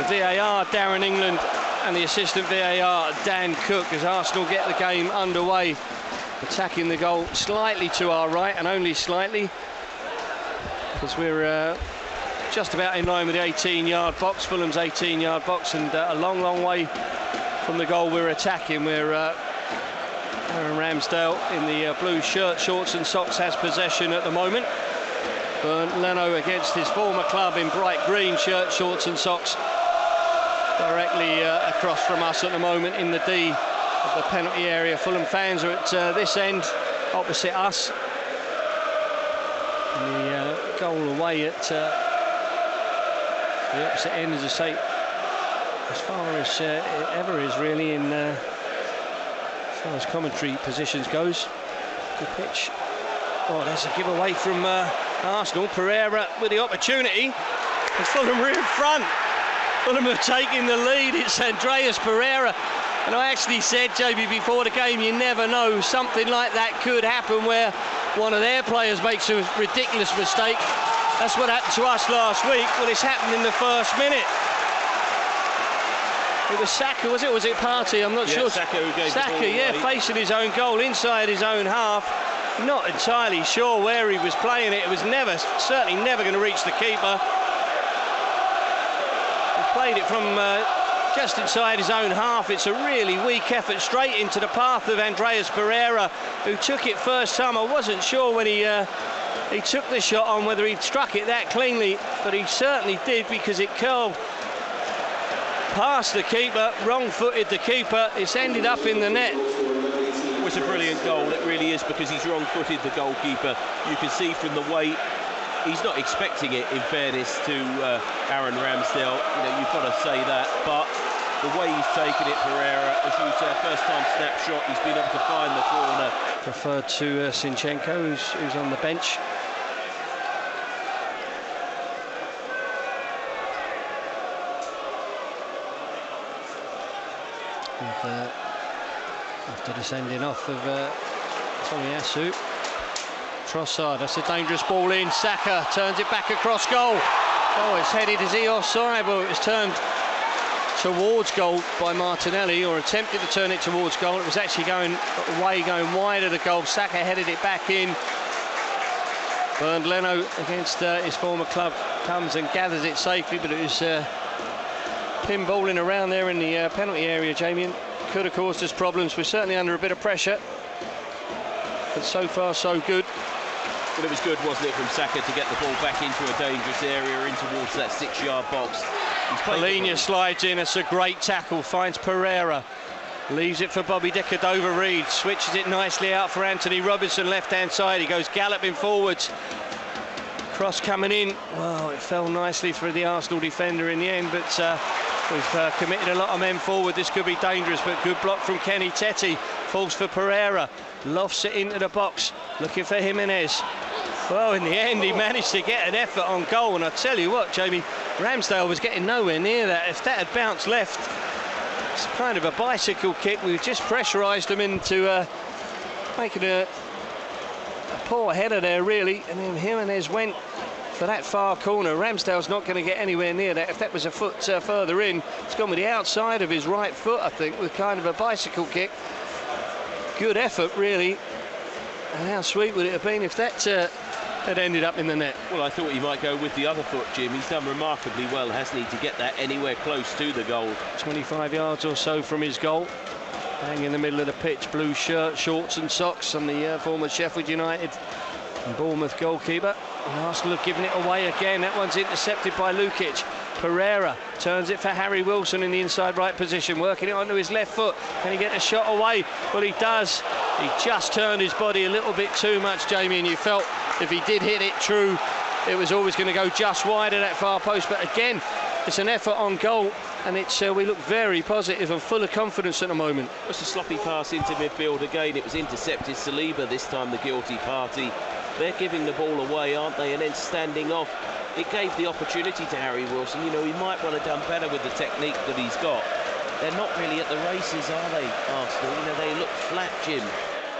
The VAR, Darren England, and the assistant VAR, Dan Cook, as Arsenal get the game underway. Attacking the goal slightly to our right, and only slightly, because we're just about in line with the 18-yard box, Fulham's 18-yard box, and a long, long way from the goal we're attacking. We're Aaron Ramsdale in the blue shirt, shorts and socks has possession at the moment. Bernd Leno against his former club in bright green shirt, shorts and socks, directly across from us at the moment in the D of the penalty area. Fulham fans are at this end, opposite us. And the goal away at the opposite end, as I say, as far as it ever is really in as far as commentary positions goes. Good pitch. Oh, that's a giveaway from Arsenal. Pereira with the opportunity. As Fulham are in front. Fulham have taken the lead. It's Andreas Pereira. And I actually said, JB, before the game, you never know, something like that could happen where one of their players makes a ridiculous mistake. That's what happened to us last week. Well, it's happened in the first minute. It was Saka, was it? Was it Partey? I'm not sure. Saka, who gave Saka, the ball yeah, away. facing his own goal, inside his own half. Not entirely sure where he was playing it. It was certainly never going to reach the keeper. He played it from just inside his own half. It's a really weak effort straight into the path of Andreas Pereira, who took it first time. I wasn't sure when he took the shot on whether he struck it that cleanly, but he certainly did, because it curled past the keeper, wrong-footed the keeper. It's ended up in the net. It was a brilliant goal, it really is, because he's wrong-footed the goalkeeper. You can see from the weight, he's not expecting it, in fairness to Aaron Ramsdale. You know, you've got to say that, but the way he's taken it, Pereira, as you say, first-time snapshot, he's been able to find the corner. Preferred to Zinchenko, who's on the bench. And, after the sending off of Tomiyasu. Trossard, that's a dangerous ball in. Saka turns it back across goal. Oh, it's headed, is he offside? Well, it was turned towards goal by Martinelli, or attempted to turn it towards goal. It was actually going away, going wide of the goal. Saka headed it back in. Bernd Leno against his former club comes and gathers it safely, but it was pinballing around there in the penalty area, Jamie. Could have caused us problems. We're certainly under a bit of pressure, but so far so good. Well, it was good, wasn't it, from Saka to get the ball back into a dangerous area, in towards that 6-yard box. Palhinha slides in. It's a great tackle, finds Pereira, leaves it for Bobby De Cordova-Reid, switches it nicely out for Anthony Robinson, left-hand side. He goes galloping forwards. Cross coming in. Well, it fell nicely for the Arsenal defender in the end, but we've committed a lot of men forward. This could be dangerous, but good block from Kenny Teti. Falls for Pereira, lofts it into the box, looking for Jimenez. Well, in the end, he managed to get an effort on goal, and I tell you what, Jamie, Ramsdale was getting nowhere near that. If that had bounced left, it's kind of a bicycle kick. We've just pressurised him into making a poor header there, really, and then Jimenez went for that far corner. Ramsdale's not going to get anywhere near that. If that was a foot further in, it's gone with the outside of his right foot, I think, with kind of a bicycle kick. Good effort, really. And how sweet would it have been if that had ended up in the net? Well, I thought he might go with the other foot, Jim. He's done remarkably well, hasn't he, to get that anywhere close to the goal. 25 yards or so from his goal. Bang in the middle of the pitch, blue shirt, shorts and socks, on the former Sheffield United and Bournemouth goalkeeper. And Arsenal have given it away again. That one's intercepted by Lukic. Pereira turns it for Harry Wilson in the inside right position, working it onto his left foot. Can he get a shot away? Well, he does. He just turned his body a little bit too much, Jamie, and you felt if he did hit it true, it was always going to go just wide of that far post. But again, it's an effort on goal, and it's we look very positive and full of confidence at the moment. It's a sloppy pass into midfield again. It was intercepted. Saliba this time the guilty party. They're giving the ball away, aren't they? And then standing off. It gave the opportunity to Harry Wilson. You know, he might well have done better with the technique that he's got. They're not really at the races, are they, Arsenal? You know, they look flat, Jim.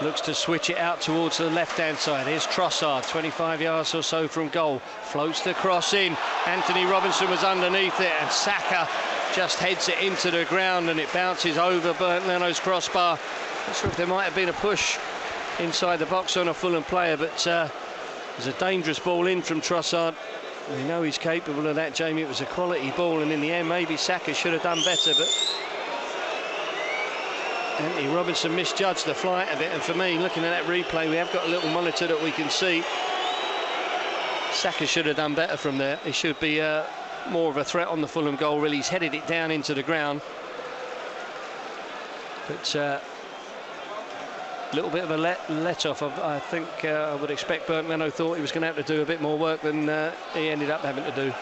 Looks to switch it out towards the left-hand side. Here's Trossard, 25 yards or so from goal. Floats the cross in. Anthony Robinson was underneath it, and Saka just heads it into the ground, and it bounces over Bernd Leno's crossbar. Not sure if there might have been a push inside the box on a Fulham player, but there's a dangerous ball in from Trossard. We know he's capable of that, Jamie. It was a quality ball, and in the end, maybe Saka should have done better, but Anthony Robinson misjudged the flight of it. And for me, looking at that replay, we have got a little monitor that we can see. Saka should have done better from there. He should be more of a threat on the Fulham goal, really. He's headed it down into the ground. But a little bit of a let-off. I think I would expect Bernd Leno thought he was going to have to do a bit more work than he ended up having to do.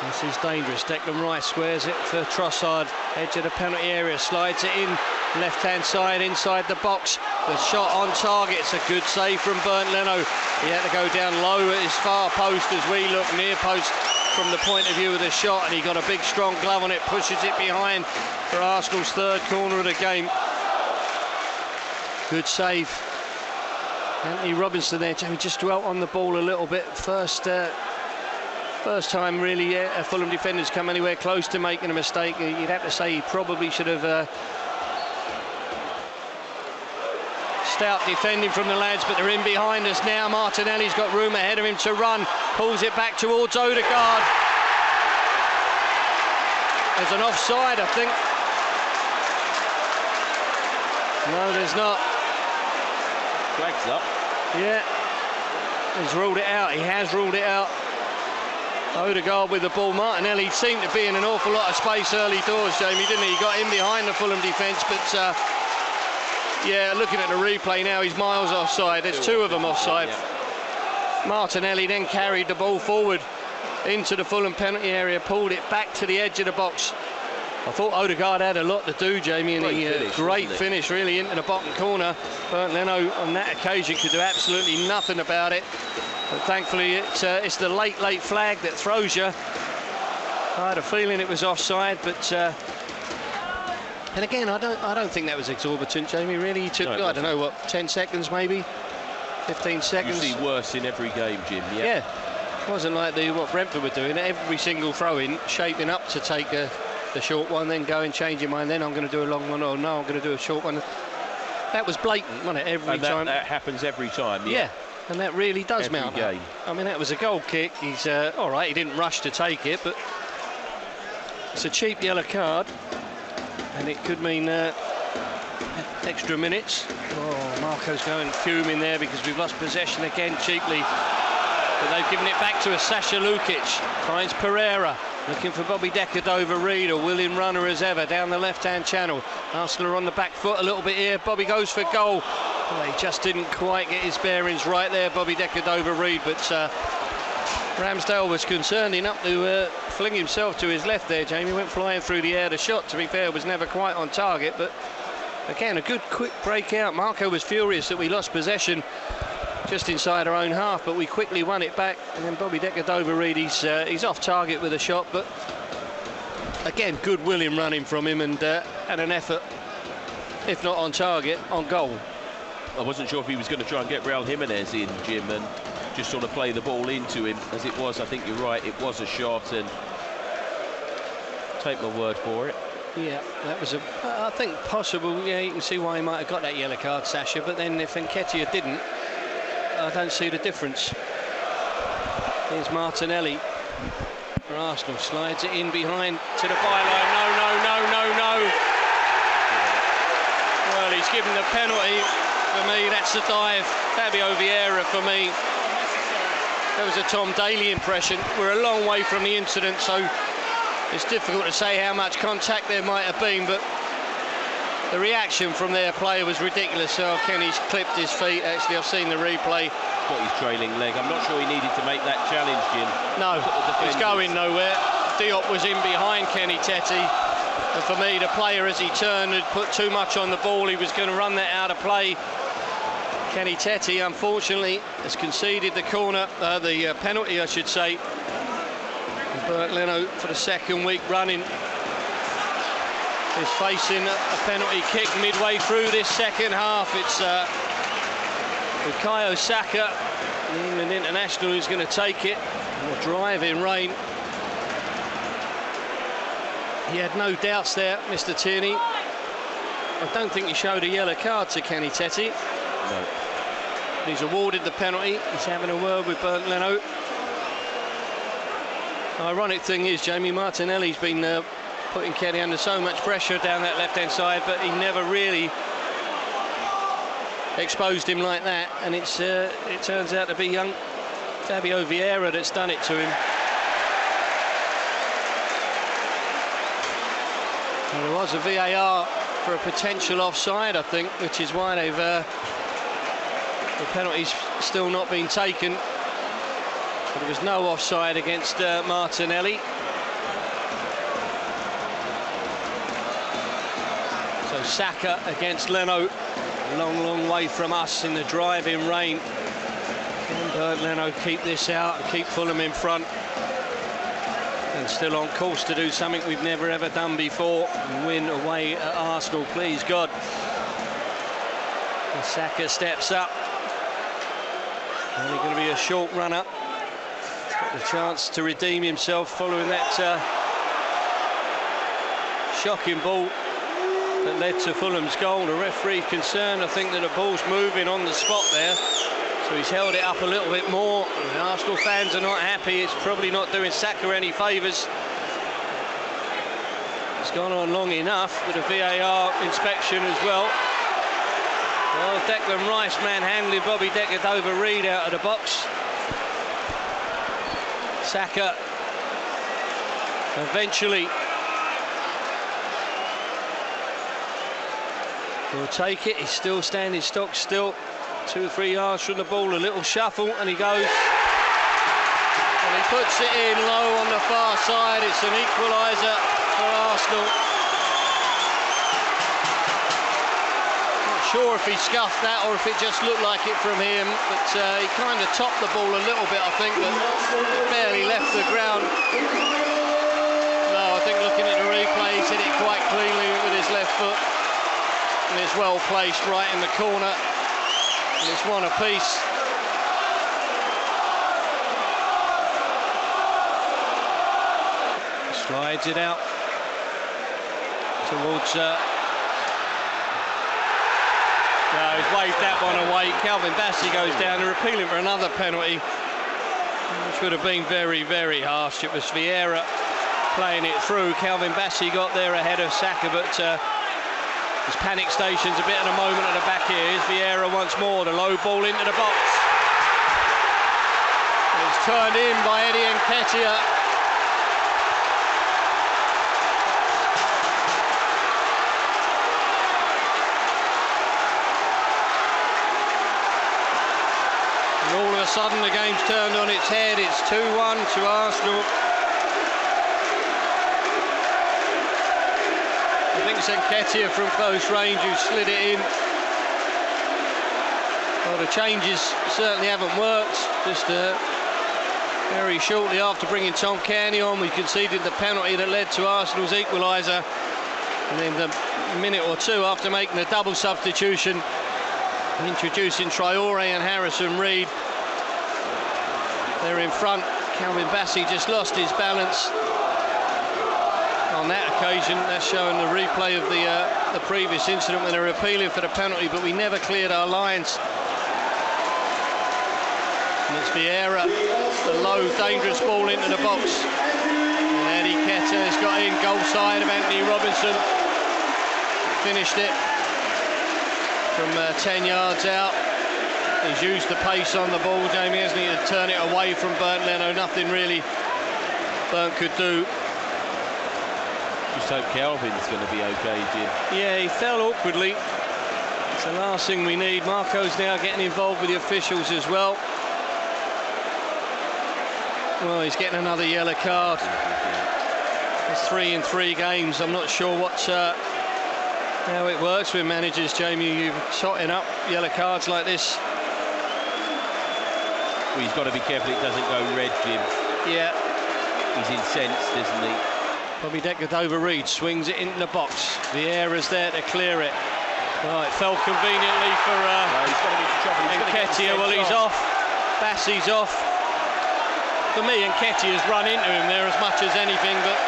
This is dangerous. Declan Rice squares it for Trossard. Edge of the penalty area, slides it in, left-hand side, inside the box. The shot on target. It's a good save from Bernd Leno. He had to go down low at his far post as we look near post from the point of view of the shot, and he got a big strong glove on it, pushes it behind for Arsenal's third corner of the game. Good save. Anthony Robinson there, Jamie, just dwelt on the ball a little bit. First time really a Fulham defender's come anywhere close to making a mistake. You'd have to say he probably should have stout defending from the lads, but they're in behind us now. Martinelli's got room ahead of him to run, pulls it back towards Odegaard. There's an offside, I think. No, there's not. Flags up. Yeah, he's ruled it out. He has ruled it out. Odegaard with the ball. Martinelli seemed to be in an awful lot of space early doors, Jamie, didn't he? He got in behind the Fulham defence, but yeah, looking at the replay now, he's miles offside. There's two of them offside. Yeah. Martinelli then carried the ball forward into the Fulham penalty area, pulled it back to the edge of the box. I thought Odegaard had a lot to do, Jamie, and great finish really into the bottom corner. Bernd Leno on that occasion could do absolutely nothing about it. But thankfully, it's the late flag that throws you. I had a feeling it was offside, but and again, I don't think that was exorbitant, Jamie. Really, he took I don't know what, 10 seconds maybe, 15 seconds. You see worse in every game, Jim. Yeah. It wasn't like what Brentford were doing. Every single throw-in, shaping up to take the short one, then go and change your mind. Then I'm going to do a long one, or no, I'm going to do a short one. That was blatant, wasn't it? Every time. That happens every time. Yeah. And that really does every mount game. Up. I mean, that was a goal kick. He's all right. He didn't rush to take it, but it's a cheap yellow card, and it could mean extra minutes. Oh, Marco's going fuming there because we've lost possession again cheaply. But they've given it back to a Sasha Lukic. Finds Pereira. Looking for Bobby Decker over Reed, or willing runner as ever down the left-hand channel. Arsenal are on the back foot a little bit here. Bobby goes for goal. Well, he just didn't quite get his bearings right there, Bobby Decker over Reed, but Ramsdale was concerned enough to fling himself to his left there, Jamie. Went flying through the air. The shot, to be fair, was never quite on target, but again, a good quick breakout. Marco was furious that we lost possession just inside our own half, but we quickly won it back, and then Bobby Decker over Reed, he's off target with a shot, but again, good willing running from him, and an effort, if not on target, on goal. I wasn't sure if he was going to try and get Raul Jimenez in, Jim, and just sort of play the ball into him as it was. I think you're right, it was a shot, and take my word for it. Yeah, that was I think possible. Yeah, you can see why he might have got that yellow card, Sasha, but then if Nketiah didn't, I don't see the difference. Here's Martinelli for Arsenal, slides it in behind to the byline. No. Well, he's given the penalty. For me, that's a dive. Fabio Vieira for me. That was a Tom Daly impression. We're a long way from the incident, so it's difficult to say how much contact there might have been, but the reaction from their player was ridiculous. So Kenny's clipped his feet. Actually, I've seen the replay. Got his trailing leg. I'm not sure he needed to make that challenge, Jim. No, it's going nowhere. Diop was in behind Kenny Teti. And for me, the player, as he turned, had put too much on the ball. He was going to run that out of play. Kenny Teti, unfortunately, has conceded the corner, the penalty, I should say. Bernd Leno for the second week running is facing a penalty kick midway through this second half. It's Bukayo Saka, the England international, who's going to take it. A driving rain. He had no doubts there, Mr. Tierney. I don't think he showed a yellow card to Kenny Teti. No. He's awarded the penalty. He's having a word with Bernd Leno. The ironic thing is, Jamie Martinelli's been putting Kenny under so much pressure down that left-hand side, but he never really exposed him like that. And it turns out to be young Fabio Vieira that's done it to him. And there was a VAR for a potential offside, I think, which is why they've the penalty's still not been taken. But there was no offside against Martinelli. So Saka against Leno, a long way from us in the driving rain. Can Bernd Leno keep this out and keep Fulham in front? And still on course to do something we've never ever done before, and win away at Arsenal, please God. And Saka steps up. Only going to be a short run-up. Got the chance to redeem himself following that shocking ball that led to Fulham's goal. The referee concerned, I think, that the ball's moving on the spot there. So he's held it up a little bit more. The Arsenal fans are not happy. It's probably not doing Saka any favours. It's gone on long enough with a VAR inspection as well. Well, Declan Rice manhandling Bobby Decordova-Reid out of the box. Saka eventually will take it. He's still standing stock still. 2 or 3 yards from the ball, a little shuffle, and he goes. And he puts it in low on the far side. It's an equaliser for Arsenal. Not sure if he scuffed that or if it just looked like it from him, but he kind of topped the ball a little bit, I think, but it barely left the ground. No, I think looking at the replay, he's hit it quite cleanly with his left foot. And it's well placed right in the corner. And it's one apiece. Slides it out towards. No, he's waved that one away. Calvin Bassey goes down. They're appealing for another penalty, which would have been very, very harsh. It was Vieira playing it through. Calvin Bassey got there ahead of Saka, but his panic station's a bit at the moment at the back here. Here's Vieira once more, the low ball into the box. And it's turned in by Eddie Nketiah. And all of a sudden the game's turned on its head. It's 2-1 to Arsenal. I think it's Nketiah from close range who slid it in. Well, the changes certainly haven't worked. Just very shortly after bringing Tom Kearney on, we conceded the penalty that led to Arsenal's equaliser. And then the minute or two after making the double substitution, introducing Traore and Harrison Reed. They're in front. Calvin Bassey just lost his balance on that occasion. That's showing the replay of the previous incident when they were appealing for the penalty, but we never cleared our lines. And it's Vieira, the low, dangerous ball into the box. And Eddie Nketiah has got in, goal side of Anthony Robinson. Finished it from 10 yards out. He's used the pace on the ball, Jamie, hasn't he, to turn it away from Bernd Leno. Nothing really Bernd could do. Just hope Calvin's going to be okay, Jim. Yeah, he fell awkwardly. It's the last thing we need. Marco's now getting involved with the officials as well. Well, he's getting another yellow card. It's 3 in 3 games. I'm not sure how it works with managers, Jamie. You're totting up yellow cards like this. Well, he's got to be careful it doesn't go red, Jim. Yeah. He's incensed, isn't he? Bobby Decordova-Reid swings it into the box. Vieira's there to clear it. Oh, it fell conveniently for Nketiah. Well, he's off. Bassey's off. For me, Nketiah's run into him there as much as anything, but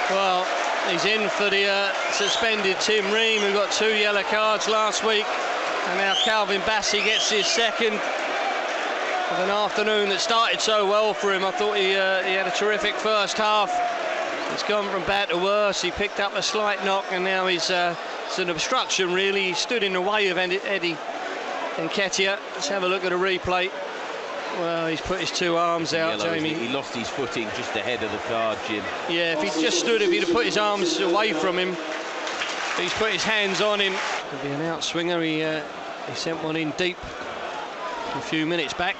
well, he's in for the suspended Tim Ream, who got 2 yellow cards last week, and now Calvin Bassey gets his second of an afternoon that started so well for him. I thought he had a terrific first half. It's gone from bad to worse. He picked up a slight knock, and now it's an obstruction really. He stood in the way of Eddie Nketiah. Let's have a look at a replay. Well, he's put his 2 arms out, Yellow, Jamie. He lost his footing just ahead of the card, Jim. Yeah, if he'd just stood, if he'd have put his arms away from him, he's put his hands on him. Could be an outswinger. He sent one in deep a few minutes back.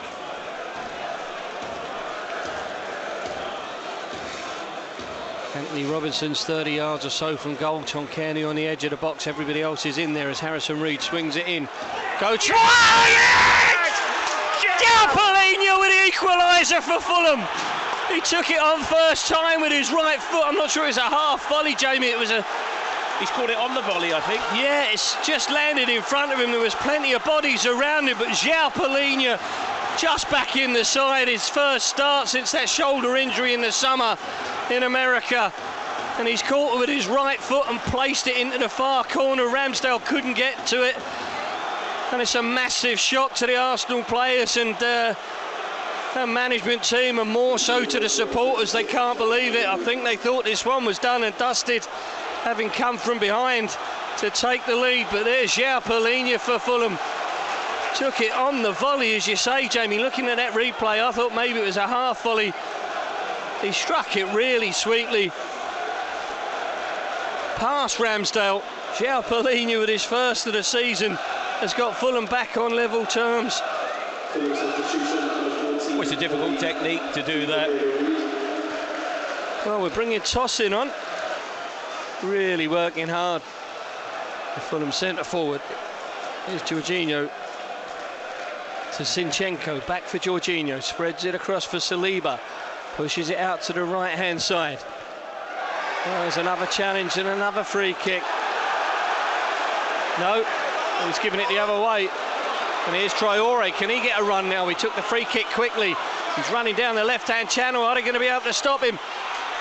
Anthony Robinson's 30 yards or so from goal. Tom Kearney on the edge of the box. Everybody else is in there as Harrison Reed swings it in. Go try! Oh, yes! Palhinha with the equaliser for Fulham. He took it on first time with his right foot. I'm not sure it's a half volley, Jamie. It was a... He's caught it on the volley, I think. Yeah, it's just landed in front of him. There was plenty of bodies around him, but João Palhinha just back in the side. His first start since that shoulder injury in the summer in America. And he's caught it with his right foot and placed it into the far corner. Ramsdale couldn't get to it. And it's a massive shock to the Arsenal players and the management team, and more so to the supporters. They can't believe it. I think they thought this one was done and dusted, having come from behind to take the lead. But there's João Palhinha for Fulham. Took it on the volley, as you say, Jamie. Looking at that replay, I thought maybe it was a half volley. He struck it really sweetly past Ramsdale. João Palhinha with his first of the season has got Fulham back on level terms. Well, it's a difficult technique to do that. Well, we're bringing Tosin on. Really working hard. The Fulham centre forward. Here's Jorginho to Zinchenko. Back for Jorginho. Spreads it across for Saliba. Pushes it out to the right-hand side. Well, there's another challenge and another free kick. No, he's giving it the other way. And here's Traore. Can he get a run now? He took the free kick quickly. He's running down the left-hand channel. Are they going to be able to stop him?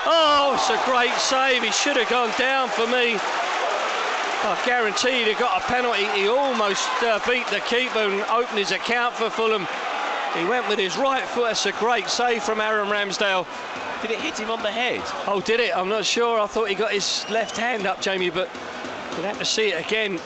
Oh, it's a great save. He should have gone down for me. I guarantee he'd have got a penalty. He almost beat the keeper and opened his account for Fulham. He went with his right foot. That's a great save from Aaron Ramsdale. Did it hit him on the head? Oh, did it? I'm not sure. I thought he got his left hand up, Jamie, but we'll have to see it again.